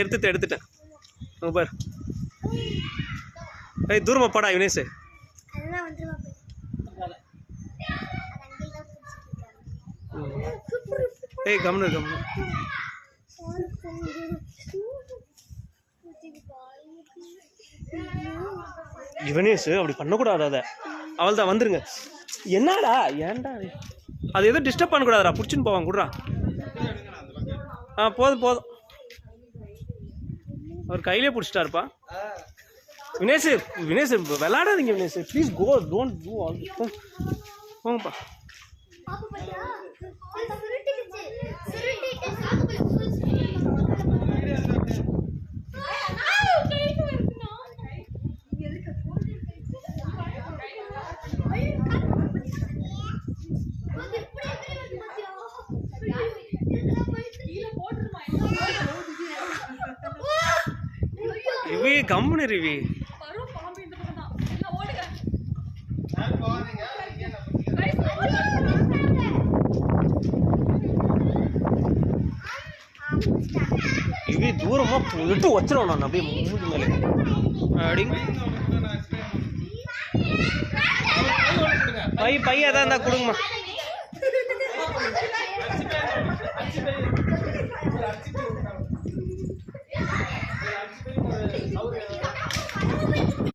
எடுத்துட்டேன் பாரு. தூரமா போடா வினேஷ். கம்னு வினேஷ் அப்படி பண்ணக்கூடாது. அதை அவள் தான் வந்துருங்க. என்னடா ஏன்டா அது எதுவும் டிஸ்டர்ப் பண்ணக்கூடாதுடா. பிடிச்சின்னு போவாங்க கூடா. போதும் அவர் கையிலே பிடிச்சிட்டாருப்பா. வினேஷ் விளையாடாதீங்க Vinesh please. Go don't do all. போங்கப்பா. ரிவி கம்முன்னு ரிவி. ரிவி தூரமா விட்டு வச்சிரும். நான் அப்படியே மூஞ்சி மேலே அப்படி பையன் தான் இருந்தா கொடுங்கம்மா.